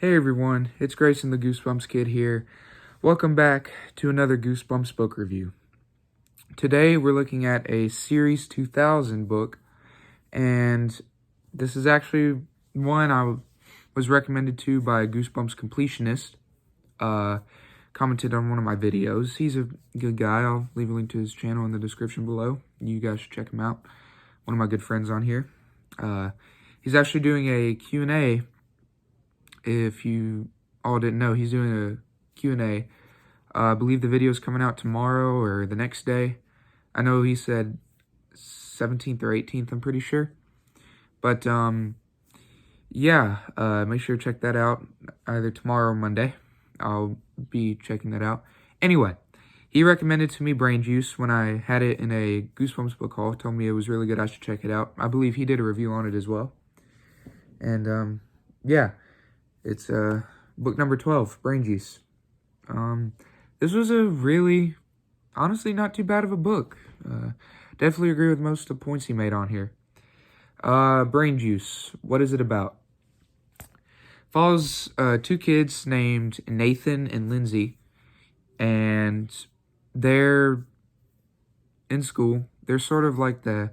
Hey everyone, it's Grayson the Goosebumps Kid here. Welcome back to another Goosebumps book review. Today we're looking at a Series 2000 book, and this is actually one I was recommended to by a Goosebumps completionist. Commented on one of my videos. He's a good guy. I'll leave a link to his channel in the description below. You guys should check him out. One of my good friends on here. He's actually doing a Q&A. If you all didn't know, he's doing a Q&A. I believe the video is coming out tomorrow or the next day. I know he said 17th or 18th, I'm pretty sure. But, yeah, make sure to check that out either tomorrow or Monday. I'll be checking that out. Anyway, he recommended to me Brain Juice when I had it in a Goosebumps book haul. Told me it was really good, I should check it out. I believe he did a review on it as well. And, yeah. It's book number 12, Brain Juice. This was a really, honestly, not too bad of a book. Definitely agree with most of the points he made on here. Brain Juice, what is it about? Follows two kids named Nathan and Lindsay, and they're in school. They're sort of like the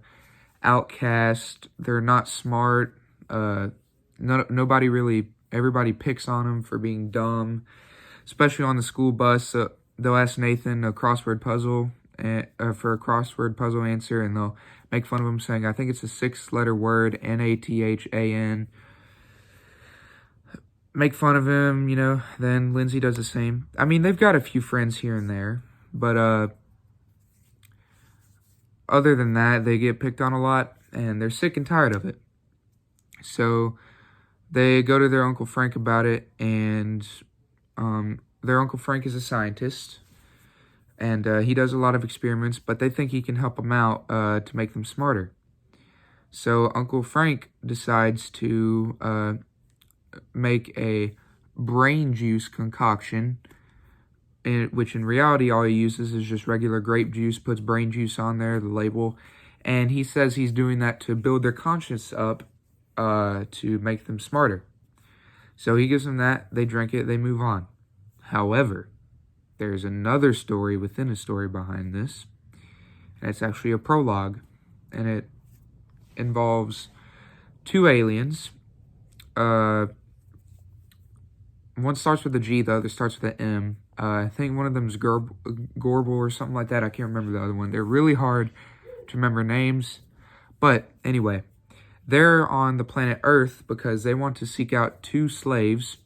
outcast. They're not smart. Nobody really... Everybody picks on them for being dumb, especially on the school bus. They'll ask Nathan a crossword puzzle for a crossword puzzle answer, and they'll make fun of him saying, I think it's a 6-letter word, Nathan. Make fun of him, you know. Then Lindsay does the same. I mean, they've got a few friends here and there, but other than that, they get picked on a lot, and they're sick and tired of it. So they go to their Uncle Frank about it, and their Uncle Frank is a scientist, and he does a lot of experiments, but they think he can help them out to make them smarter. So Uncle Frank decides to make a brain juice concoction, which in reality all he uses is just regular grape juice, puts brain juice on there, the label, and he says he's doing that to build their conscience up, to make them smarter. So he gives them that, they drink it, they move on. However, there's another story within a story behind this, and it's actually a prologue, and it involves two aliens. One starts with a G, the other starts with an M. I think one of them is Gorble or something like that. I can't remember the other one. They're really hard to remember names. But anyway, they're on the planet Earth because they want to seek out two slaves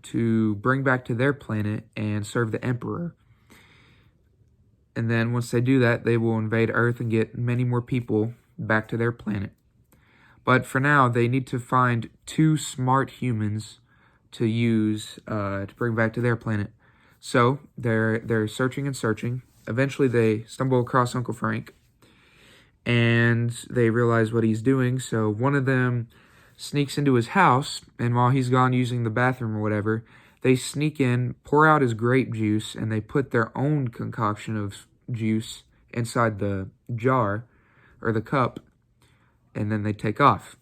to bring back to their planet and serve the Emperor. And then once they do that, they will invade Earth and get many more people back to their planet. But for now, they need to find two smart humans to use to bring back to their planet. So they're searching and searching. Eventually, they stumble across Uncle Frank, and they realize what he's doing. So one of them sneaks into his house, and while he's gone using the bathroom or whatever, they sneak in, pour out his grape juice, and they put their own concoction of juice inside the jar or the cup, and then they take off.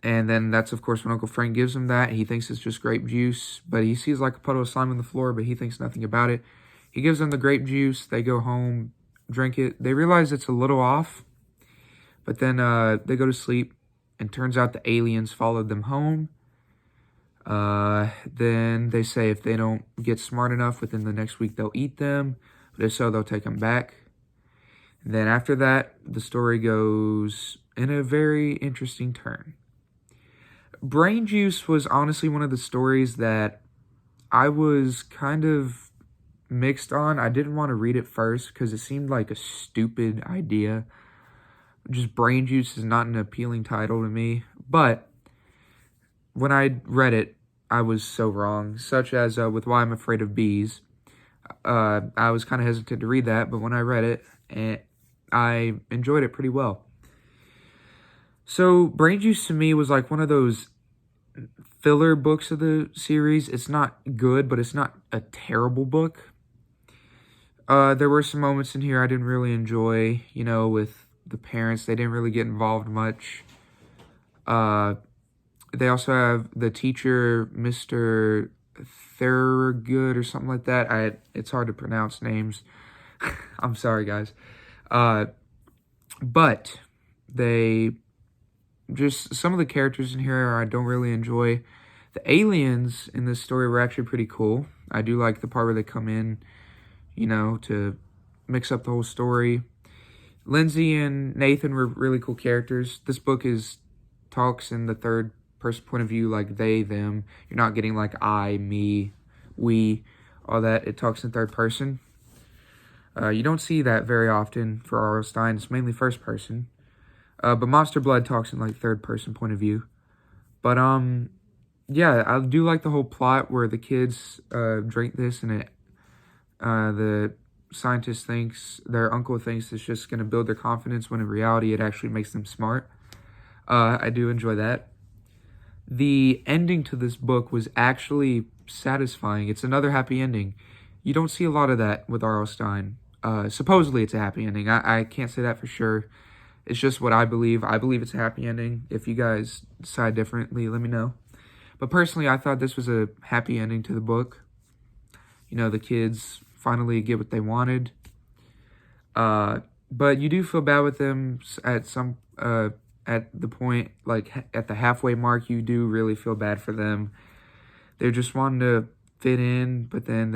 And then that's, of course, when Uncle Frank gives him that. He thinks it's just grape juice, but he sees like a puddle of slime on the floor, but he thinks nothing about it. He gives them the grape juice. They go home, drink it. They realize it's a little off, but then they go to sleep, and turns out the aliens followed them home. Then they say if they don't get smart enough within the next week, they'll eat them, but if so, they'll take them back. And then after that, the story goes in a very interesting turn. Brain Juice was honestly one of the stories that I was kind of mixed on. I didn't want to read it first because it seemed like a stupid idea. Just Brain Juice is not an appealing title to me. But when I read it, I was so wrong. Such as with Why I'm Afraid of Bees. I was kind of hesitant to read that, but when I read it, I enjoyed it pretty well. So Brain Juice to me was like one of those filler books of the series. It's not good, but it's not a terrible book. There were some moments in here I didn't really enjoy, you know, with the parents. They didn't really get involved much. They also have the teacher, Mr. Thurgood or something like that. It's hard to pronounce names. I'm sorry, guys. But they just some of the characters in here I don't really enjoy. The aliens in this story were actually pretty cool. I do like the part where they come in, to mix up the whole story. Lindsay and Nathan were really cool characters. This book talks in the third person point of view, like they, them. You're not getting like I, me, we, all that. It talks in third person. You don't see that very often for R.L. Stine. It's mainly first person. But Monster Blood talks in like third person point of view. But yeah, I do like the whole plot where the kids drink this and the scientist thinks, their uncle thinks it's just going to build their confidence, when in reality it actually makes them smart. I do enjoy that. The ending to this book was actually satisfying. It's another happy ending. You don't see a lot of that with R.L. Stine. Supposedly it's a happy ending. I can't say that for sure. It's just what I believe. I believe it's a happy ending. If you guys decide differently, let me know. But personally, I thought this was a happy ending to the book. The kids finally get what they wanted. But you do feel bad with them at the point, like at the halfway mark. You do really feel bad for them. They're just wanting to fit in, but then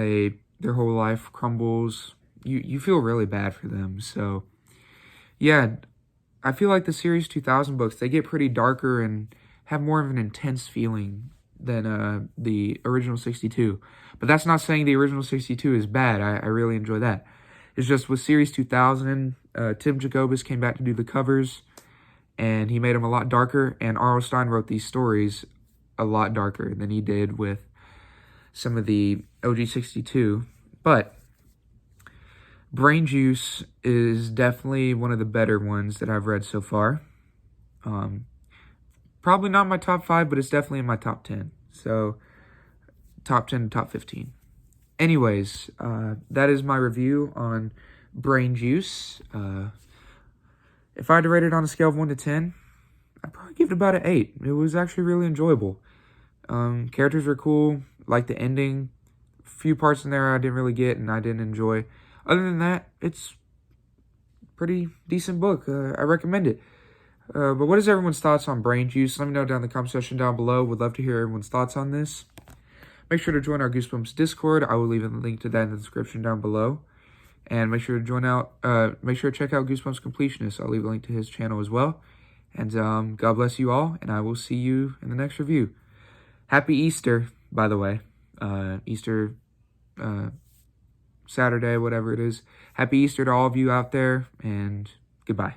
their whole life crumbles. You feel really bad for them. So yeah, I feel like the Series 2000 books, they get pretty darker and have more of an intense feeling than the original 62. But that's not saying the original 62 is bad. I really enjoy that. It's just with Series 2000, Tim Jacobus came back to do the covers, and he made them a lot darker, and R.L. Stine wrote these stories a lot darker than he did with some of the OG 62. But Brain Juice is definitely one of the better ones that I've read so far. Probably not my top 5, but it's definitely in my top 10. So, top 10 to top 15. Anyways, that is my review on Brain Juice. If I had to rate it on a scale of 1 to 10, I'd probably give it about an 8. It was actually really enjoyable. Characters were cool. Like the ending. A few parts in there I didn't really get and I didn't enjoy. Other than that, it's a pretty decent book. I recommend it. But what is everyone's thoughts on Brain Juice? Let me know down in the comment section down below. Would love to hear everyone's thoughts on this. Make sure to join our Goosebumps Discord. I will leave a link to that in the description down below. And make sure to make sure to check out Goosebumps Completionist. I'll leave a link to his channel as well. And God bless you all, and I will see you in the next review. Happy Easter, by the way. Easter Saturday, whatever it is. Happy Easter to all of you out there, and goodbye.